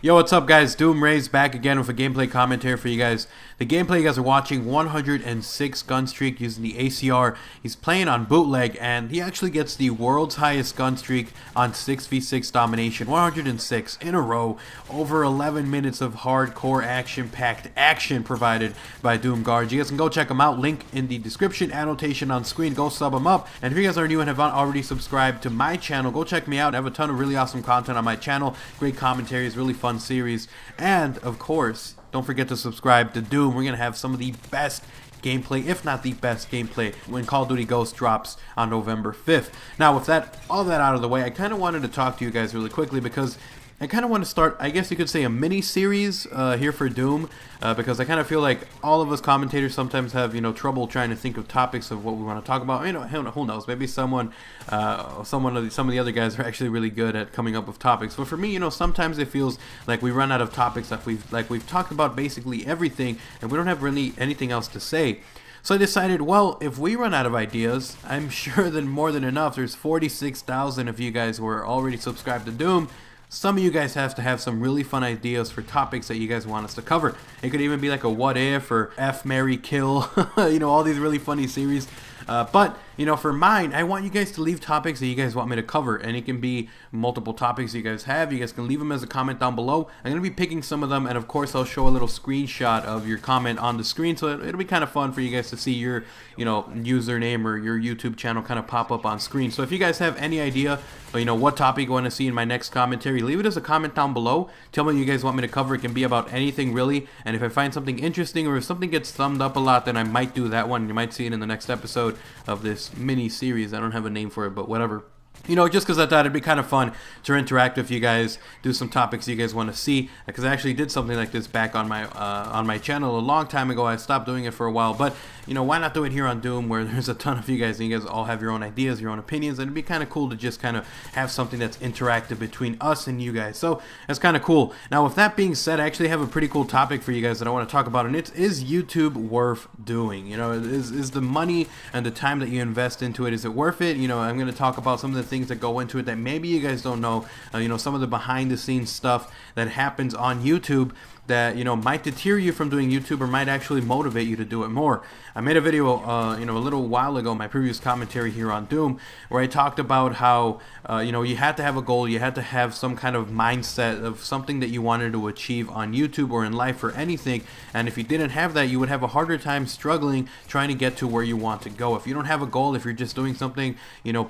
Yo, what's up guys? DooM back again with a gameplay commentary for you guys. The gameplay you guys are watching, 106 gun streak using the ACR. He's playing on bootleg and he actually gets the world's highest gun streak on 6v6 domination. 106 in a row. Over 11 minutes of hardcore action-packed action provided by DooM Garge. You guys can go check him out. Link in the description, annotation on screen. Go sub him up. And if you guys are new and have not already subscribed to my channel, go check me out. I have a ton of really awesome content on my channel. Great commentaries, really fun series, and of course don't forget to subscribe to DooM. We're gonna have some of the best gameplay, if not the best gameplay, when Call of Duty Ghost drops on November 5th. Now with all that out of the way, I kind of wanted to talk to you guys really quickly because I kind of want to start, I guess you could say, a mini series here for DooM, because I kind of feel like all of us commentators sometimes have, trouble trying to think of topics of what we want to talk about. Who knows? Maybe some of the other guys are actually really good at coming up with topics. But for me, sometimes it feels like we run out of topics. Like we've talked about basically everything, and we don't have really anything else to say. So I decided, well, if we run out of ideas, I'm sure that more than enough. There's 46,000 of you guys who are already subscribed to DooM. Some of you guys have to have some really fun ideas for topics that you guys want us to cover. It could even be like a what if or F, marry, kill, all these really funny series. But for mine, I want you guys to leave topics that you guys want me to cover, and it can be multiple topics you guys have. You guys can leave them as a comment down below. I'm going to be picking some of them, and of course I'll show a little screenshot of your comment on the screen, so it'll be kind of fun for you guys to see your username or your YouTube channel kind of pop up on screen. So if you guys have any idea what topic you want to see in my next commentary, leave it as a comment down below. Tell me what you guys want me to cover. It can be about anything really, and if I find something interesting or if something gets thumbed up a lot, then I might do that one. You might see it in the next episode of this mini series. I don't have a name for it, but whatever. Just because I thought it'd be kind of fun to interact with you guys, do some topics you guys want to see, because I actually did something like this back on my channel a long time ago. I stopped doing it for a while, but why not do it here on DooM, where there's a ton of you guys, and you guys all have your own ideas, your own opinions, and it'd be kind of cool to just kind of have something that's interactive between us and you guys. So that's kind of cool. Now with that being said, I actually have a pretty cool topic for you guys that I want to talk about, and it's, is YouTube worth doing? Is the money and the time that you invest into it, is it worth it? I'm going to talk about some of the things that go into it that maybe you guys don't know. Some of the behind the scenes stuff that happens on YouTube that might deter you from doing YouTube or might actually motivate you to do it more. I made a video a little while ago, my previous commentary here on DooM, where I talked about how you had to have a goal, you had to have some kind of mindset of something that you wanted to achieve on YouTube or in life or anything, and if you didn't have that, you would have a harder time struggling trying to get to where you want to go. If you don't have a goal, if you're just doing something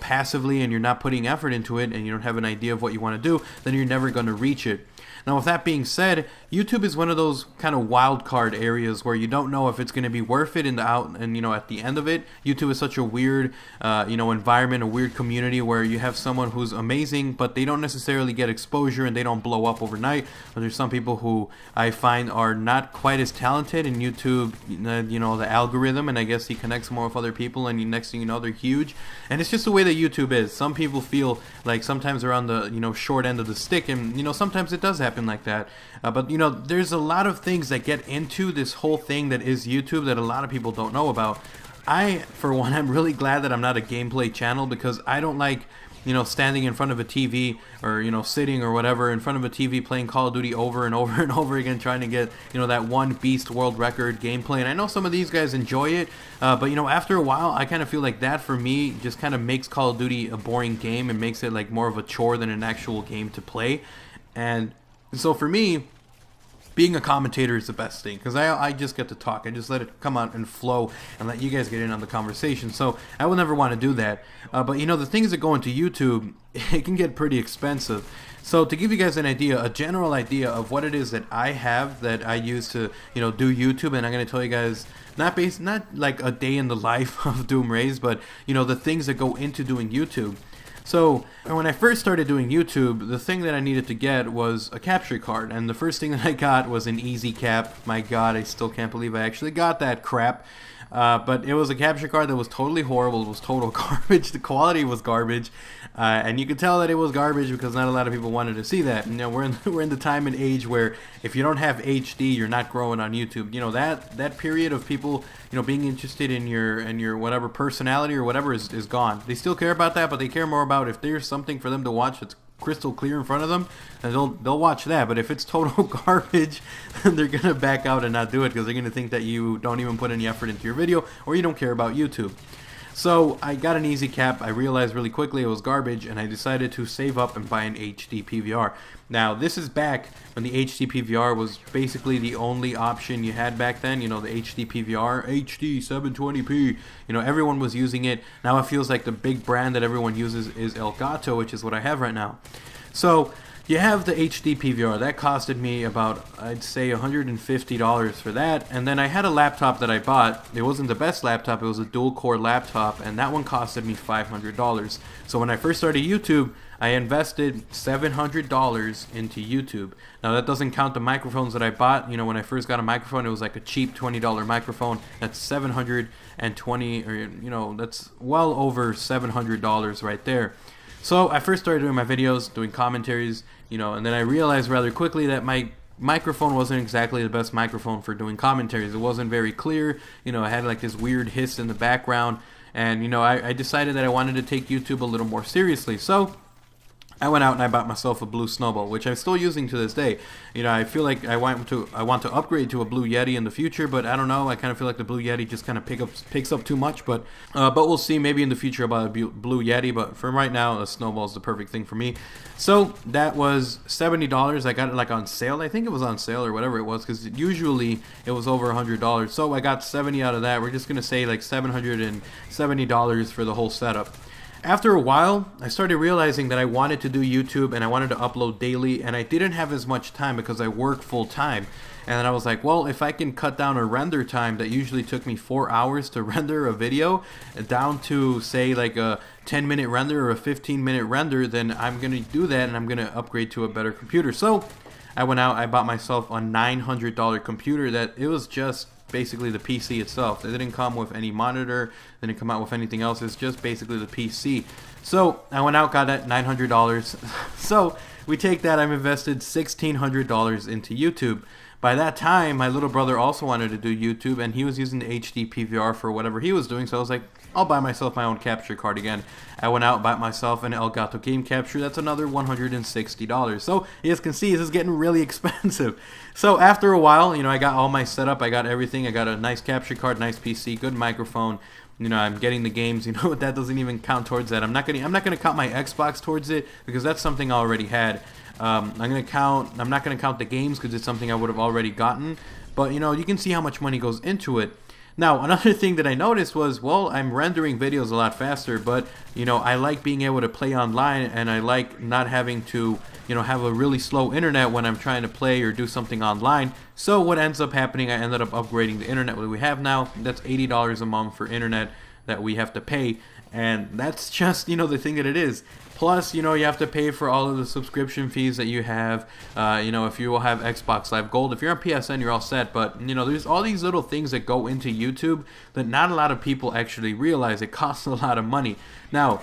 passively and you're not putting effort into it and you don't have an idea of what you want to do, then you're never going to reach it. Now with that being said, YouTube is one of those kind of wild card areas where you don't know if it's going to be worth it at the end of it. YouTube is such a weird environment, a weird community where you have someone who's amazing but they don't necessarily get exposure and they don't blow up overnight. But there's some people who I find are not quite as talented, and YouTube, the algorithm, and I guess he connects more with other people, and next thing you know, they're huge. And it's just the way that YouTube is. Some people feel like sometimes they're on the short end of the stick, and sometimes it does happen like that. But there's a lot of things that get into this whole thing that is YouTube that a lot of people don't know about. For one, I'm really glad that I'm not a gameplay channel, because I don't like standing in front of a TV or sitting or whatever in front of a TV playing Call of Duty over and over and over again, trying to get that one beast world record gameplay. And I know some of these guys enjoy it, but after a while I kind of feel like that for me just kind of makes Call of Duty a boring game and makes it like more of a chore than an actual game to play. And so for me, being a commentator is the best thing, because I just get to talk. I just let it come out and flow and let you guys get in on the conversation. So I will never want to do that. But the things that go into YouTube, it can get pretty expensive. So to give you guys an idea, a general idea of what it is that I have that I use to do YouTube, and I'm going to tell you guys not like a day in the life of DooM, but the things that go into doing YouTube. So when I first started doing YouTube, the thing that I needed to get was a capture card, and the first thing that I got was an easy cap. My god, I still can't believe I actually got that crap. But it was a capture card that was totally horrible. It was total garbage. The quality was garbage, and you could tell that it was garbage because not a lot of people wanted to see that. We're in the time and age where if you don't have HD, you're not growing on YouTube. That period of people being interested in your whatever personality or whatever is gone. They still care about that, but they care more about if there's something for them to watch that's crystal clear in front of them, and they'll watch that. But if it's total garbage, they're gonna back out and not do it because they're gonna think that you don't even put any effort into your video or you don't care about YouTube. So I got an easy cap. I realized really quickly it was garbage, and I decided to save up and buy an HD PVR. Now this is back when the HD PVR was basically the only option you had back then. You know, the HD PVR, HD 720p. You know, everyone was using it. Now it feels like the big brand that everyone uses is Elgato, which is what I have right now. So you have the HD PVR. That costed me about, I'd say, $150 for that. And then I had a laptop that I bought. It wasn't the best laptop. It was a dual-core laptop, and that one costed me $500. So when I first started YouTube, I invested $700 into YouTube. Now that doesn't count the microphones that I bought. You know, when I first got a microphone, it was like a cheap $20 microphone. That's $720, or you know, that's well over $700 right there. So I first started doing my videos, doing commentaries, you know, and then I realized rather quickly that my microphone wasn't exactly the best microphone for doing commentaries. It wasn't very clear, you know, I had like this weird hiss in the background, and you know, I decided that I wanted to take YouTube a little more seriously. So I went out and I bought myself a blue Snowball, which I'm still using to this day. You know, I feel like I want to upgrade to a Blue Yeti in the future, but I don't know. I kind of feel like the Blue Yeti just kind of picks up too much. But we'll see. Maybe in the future about a Blue Yeti. But for right now, a Snowball is the perfect thing for me. So that was $70. I got it like on sale. I think it was on sale or whatever it was, because usually it was over $100. So I got 70 out of that. We're just gonna say like $770 for the whole setup. After a while, I started realizing that I wanted to do YouTube and I wanted to upload daily, and I didn't have as much time because I work full time. And then I was like, well, if I can cut down a render time that usually took me 4 hours to render a video down to say like a 10-minute render or a 15-minute render, then I'm going to do that and I'm going to upgrade to a better computer. So I went out, I bought myself a $900 computer that it was just basically the PC itself. It didn't come with any monitor, didn't come out with anything else. It's just basically the PC. So I went out, got that $900. So we take that, I've invested $1,600 into YouTube. By that time, my little brother also wanted to do YouTube, and he was using the HD PVR for whatever he was doing, so I was like, I'll buy myself my own capture card again. I went out, bought myself an Elgato game capture. That's another $160. So you guys can see this is getting really expensive. So after a while, you know, I got all my setup, I got everything. I got a nice capture card, nice PC, good microphone. You know, I'm getting the games. You know, that doesn't even count towards that. I'm not gonna count my Xbox towards it because that's something I already had. I'm not gonna count the games because it's something I would have already gotten. But you know, you can see how much money goes into it. Now, another thing that I noticed was, well, I'm rendering videos a lot faster, but, you know, I like being able to play online, and I like not having to, you know, have a really slow internet when I'm trying to play or do something online. So what ends up happening, I ended up upgrading the internet that we have now. That's $80 a month for internet that we have to pay, and that's just, you know, the thing that it is. Plus, you know, you have to pay for all of the subscription fees that you have. You know, if you will have Xbox Live Gold, if you're on PSN, you're all set. But, you know, there's all these little things that go into YouTube that not a lot of people actually realize. It costs a lot of money. Now,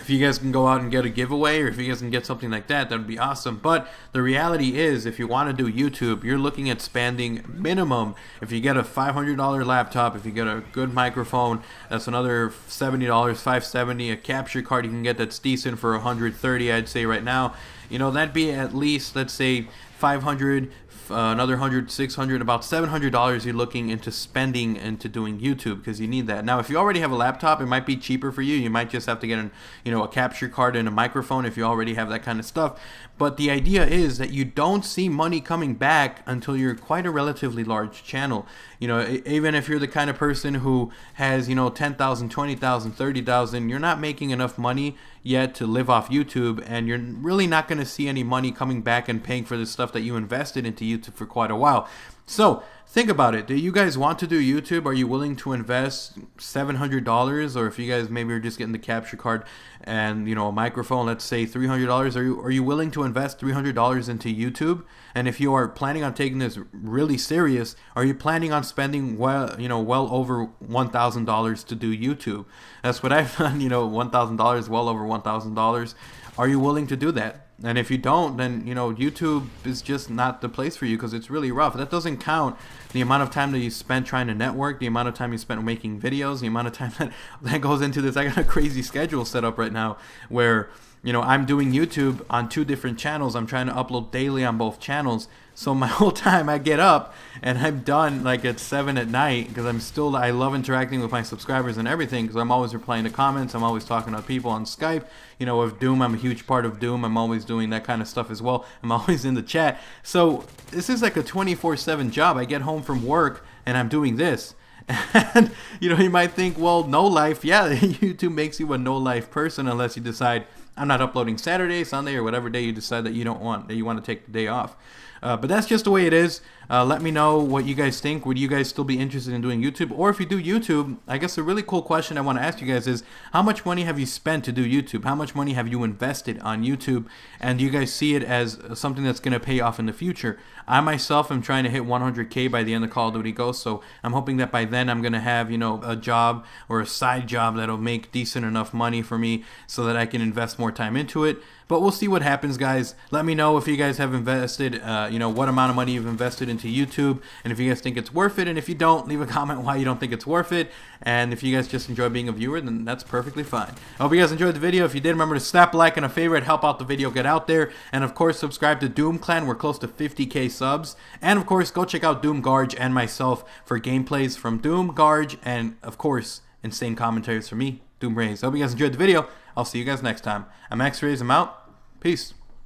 if you guys can go out and get a giveaway, or if you guys can get something like that, that would be awesome. But the reality is, if you want to do YouTube, you're looking at spending minimum, if you get a $500 laptop, if you get a good microphone, that's another $70, $570. A capture card you can get that's decent for $130, I'd say right now. You know, that'd be at least, let's say, $500, another $100, $600, about $700 you're looking into spending into doing YouTube, because you need that. Now, if you already have a laptop, it might be cheaper for you. You might just have to get a capture card and a microphone if you already have that kind of stuff. But the idea is that you don't see money coming back until you're quite a relatively large channel. You know, even if you're the kind of person who has, you know, 10,000, 20,000, 30,000, you're not making enough money yet to live off YouTube, and you're really not going to see any money coming back and paying for the stuff that you invested into YouTube for quite a while. So think about it. Do you guys want to do YouTube? Are you willing to invest $700? Or if you guys maybe are just getting the capture card and, you know, a microphone, let's say $300, are you willing to invest $300 into YouTube? And if you are planning on taking this really serious, are you planning on spending well over $1,000 to do YouTube? That's what I've done, you know, $1,000, well over $1,000. Are you willing to do that? And if you don't, then, you know, YouTube is just not the place for you, because it's really rough. That doesn't count the amount of time that you spend trying to network, the amount of time you spend making videos, the amount of time that goes into this. I got a crazy schedule set up right now where you know, I'm doing YouTube on 2 different channels. I'm trying to upload daily on both channels. So my whole time I get up and I'm done like at 7 at night because I love interacting with my subscribers and everything because I'm always replying to comments. I'm always talking to people on Skype. You know, with DooM, I'm a huge part of DooM. I'm always doing that kind of stuff as well. I'm always in the chat. So this is like a 24/7 job. I get home from work and I'm doing this. And, you know, you might think, well, no life. Yeah, YouTube makes you a no life person unless you decide I'm not uploading Saturday, Sunday, or whatever day you decide that you want to take the day off. But that's just the way it is. Let me know what you guys think. Would you guys still be interested in doing YouTube? Or if you do YouTube, I guess a really cool question I want to ask you guys is, how much money have you spent to do YouTube? How much money have you invested on YouTube? And do you guys see it as something that's going to pay off in the future? I myself am trying to hit 100K by the end of Call of Duty Ghosts, so I'm hoping that by then I'm going to have, you know, a job or a side job that'll make decent enough money for me so that I can invest more time into it. But we'll see what happens, guys. Let me know if you guys have invested, you know, what amount of money you've invested into YouTube, and if you guys think it's worth it. And if you don't, leave a comment why you don't think it's worth it. And if you guys just enjoy being a viewer, then that's perfectly fine. I hope you guys enjoyed the video. If you did, remember to snap a like and a favorite, help out the video get out there. And of course, subscribe to DooM Clan. We're close to 50K subs. And of course, go check out DooM, Garge, and myself for gameplays from DooM, Garge, and of course, insane commentaries from me, DooM Rays. I hope you guys enjoyed the video. I'll see you guys next time. I'm MW3. I'm out. Peace.